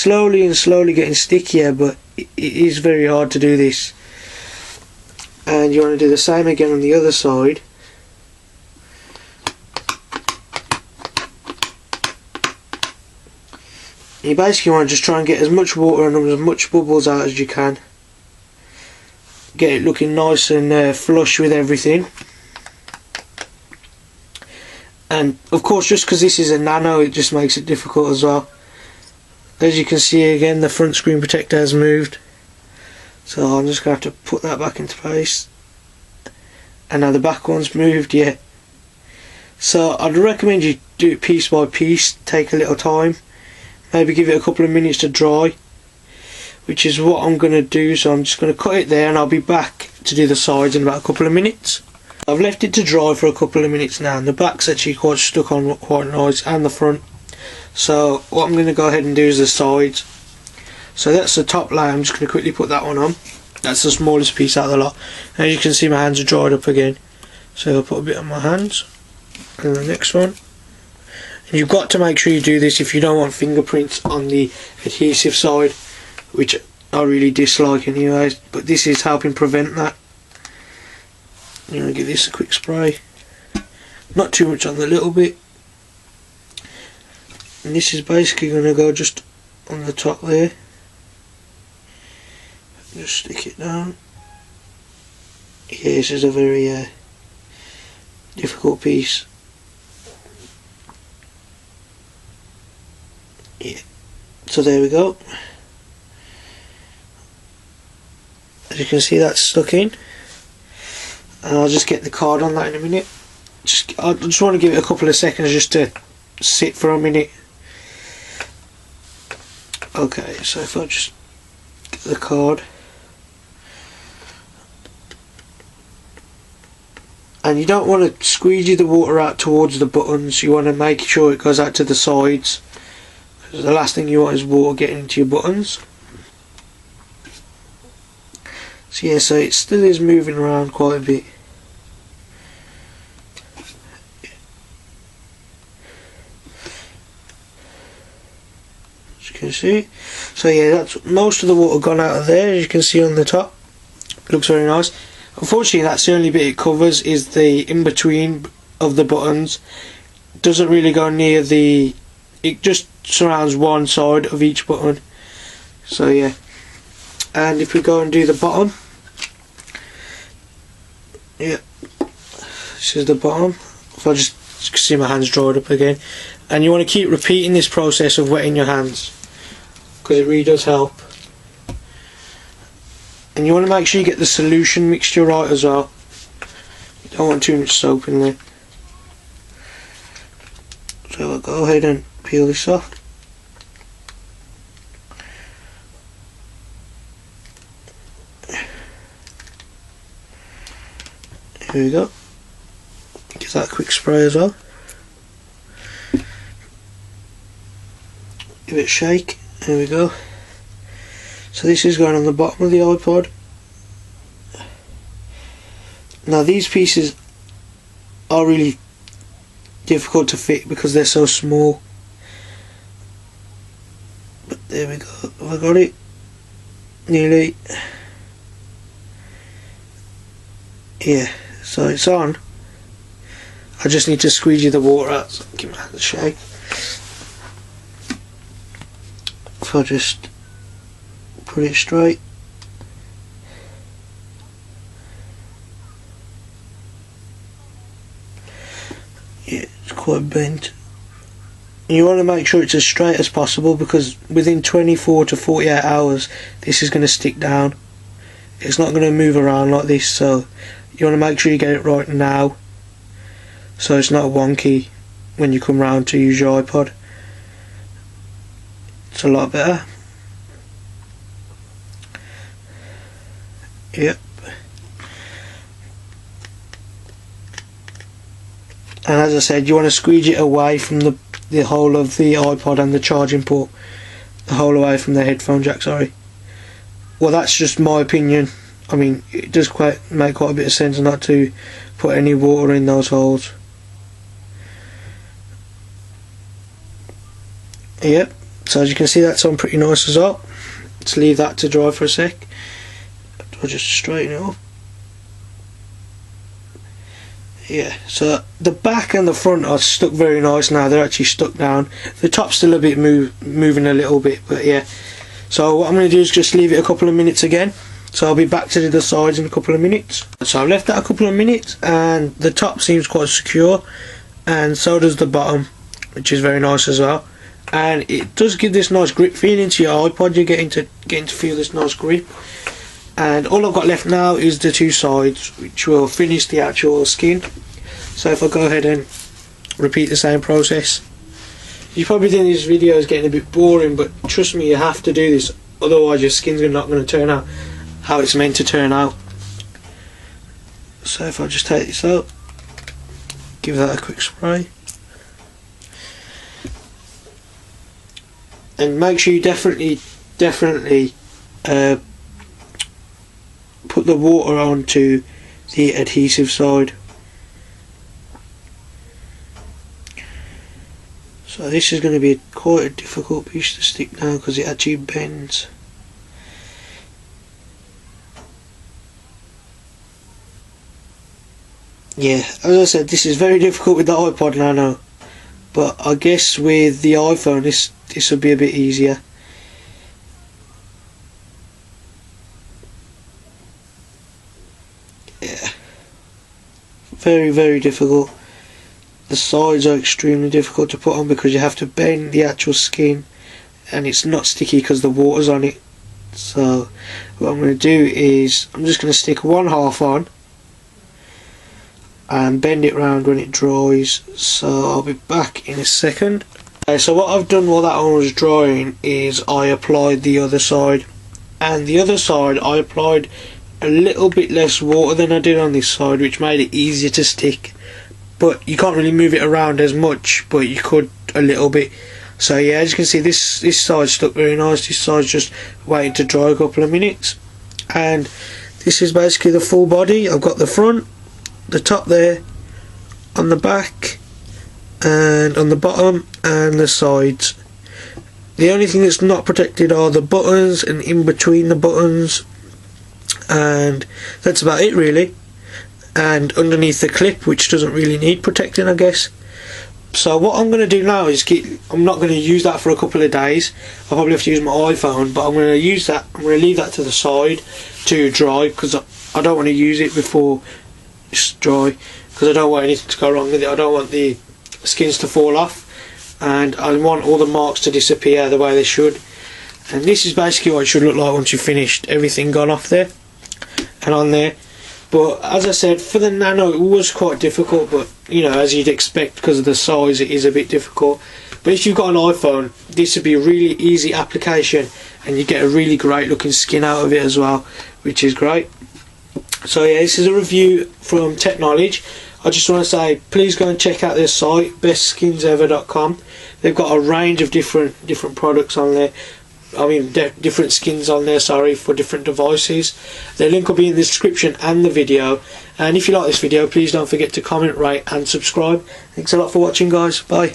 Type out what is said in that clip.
slowly and slowly getting stickier, but it is very hard to do this. And you want to do the same again on the other side. You basically want to just try and get as much water and as much bubbles out as you can. Get it looking nice and flush with everything. And of course, just because this is a nano, it just makes it difficult as well. As you can see again, the front screen protector has moved. So I'm just going to have to put that back into place. And now the back one's moved, yeah. So I'd recommend you do it piece by piece, take a little time. Maybe give it a couple of minutes to dry, which is what I'm going to do. So I'm just going to cut it there and I'll be back to do the sides in about a couple of minutes. I've left it to dry for a couple of minutes now, and the back's actually quite stuck on quite nice, and the front. So what I'm going to go ahead and do is the sides. So that's the top layer. I'm just going to quickly put that one on. That's the smallest piece out of the lot. As you can see, my hands are dried up again. So I'll put a bit on my hands. And the next one. And you've got to make sure you do this if you don't want fingerprints on the adhesive side, which I really dislike anyways. But this is helping prevent that. I'm going to give this a quick spray. Not too much on the little bit. And this is basically going to go just on the top there. Just stick it down. Yeah, this is a very difficult piece. Yeah. So there we go. As you can see, that's stuck in. And I'll just get the card on that in a minute. I just want to give it a couple of seconds just to sit for a minute. Okay, so if I just get the card. And you don't want to squeegee the water out towards the buttons, you want to make sure it goes out to the sides, because the last thing you want is water getting into your buttons. So yeah, so it still is moving around quite a bit. As you can see. So yeah, that's most of the water gone out of there, as you can see on the top. Looks very nice. Unfortunately, that's the only bit it covers, is the in-between of the buttons. Doesn't really go near the... It just surrounds one side of each button. So yeah. And if we go and do the bottom. Yeah. This is the bottom. If I just see my hands dried up again. And you want to keep repeating this process of wetting your hands, because it really does help. And you want to make sure you get the solution mixture right as well. You don't want too much soap in there. So I'll go ahead and peel this off. Here we go. Give that a quick spray as well. Give it a shake. There we go. So this is going on the bottom of the iPod. Now these pieces are really difficult to fit because they're so small. But there we go. Have I got it? Nearly. Yeah, so it's on. I just need to squeegee the water out, so give my hand a shake. If I just put it straight. Yeah, it's quite bent. You want to make sure it's as straight as possible, because within 24 to 48 hours this is going to stick down. It's not going to move around like this, so you want to make sure you get it right now, so it's not wonky when you come round to use your iPod. It's a lot better. Yep. And as I said, you want to squeeze it away from the whole of the iPod and the charging port, the whole away from the headphone jack, sorry. Well, that's just my opinion. I mean, it does make quite a bit of sense not to put any water in those holes. Yep. So So as you can see, that's on pretty nice as well. Let's leave that to dry for a sec. I'll just straighten it up. Yeah, so the back and the front are stuck very nice now. They're actually stuck down. The top's still a bit moving a little bit, but yeah. So what I'm going to do is just leave it a couple of minutes again. So I'll be back to the sides in a couple of minutes. So I've left that a couple of minutes, and the top seems quite secure, and so does the bottom, which is very nice as well. And it does give this nice grip feeling to your iPod. You're getting to feel this nice grip. And all I've got left now is the two sides, which will finish the actual skin. So if I go ahead and repeat the same process. You probably think this video is getting a bit boring, but trust me, you have to do this, otherwise your skin's not going to turn out how it's meant to turn out. So if I just take this out, give that a quick spray, and make sure you definitely put the water onto the adhesive side. So this is going to be quite a difficult piece to stick down because it actually bends. Yeah, as I said, this is very difficult with the iPod Nano, but I guess with the iPhone this will be a bit easier. Yeah, very difficult. The sides are extremely difficult to put on because you have to bend the actual skin, and it's not sticky because the water's on it. So what I'm going to do is I'm just going to stick one half on and bend it round when it dries. So I'll be back in a second. So what I've done while that one was drying is I applied the other side, and the other side I applied a little bit less water than I did on this side, which made it easier to stick. But you can't really move it around as much, but you could a little bit. So yeah, as you can see, this side stuck very nice. This side's just waiting to dry a couple of minutes. And this is basically the full body. I've got the front, the top there, on the back, and on the bottom, and the sides. The only thing that's not protected are the buttons and in between the buttons, and that's about it really. And underneath the clip, which doesn't really need protecting, I guess. So what I'm going to do now is I'm not going to use that for a couple of days. I'll probably have to use my iPhone, but I'm going to use that. I'm going to leave that to the side to dry, because I don't want to use it before it's dry, because I don't want anything to go wrong with it. I don't want the skins to fall off, and I want all the marks to disappear the way they should. And this is basically what it should look like once you've finished everything gone off there and on there. But as I said, for the Nano it was quite difficult, but you know, as you'd expect because of the size, it is a bit difficult. But if you've got an iPhone, this would be a really easy application, and you get a really great looking skin out of it as well, which is great. So yeah, this is a review from Techknowledge. I just want to say, please go and check out their site, bestskins-ever.com. They've got a range of different products on there. I mean, different skins on there, sorry, for different devices. The link will be in the description and the video. And if you like this video, please don't forget to comment, rate and subscribe. Thanks a lot for watching, guys. Bye.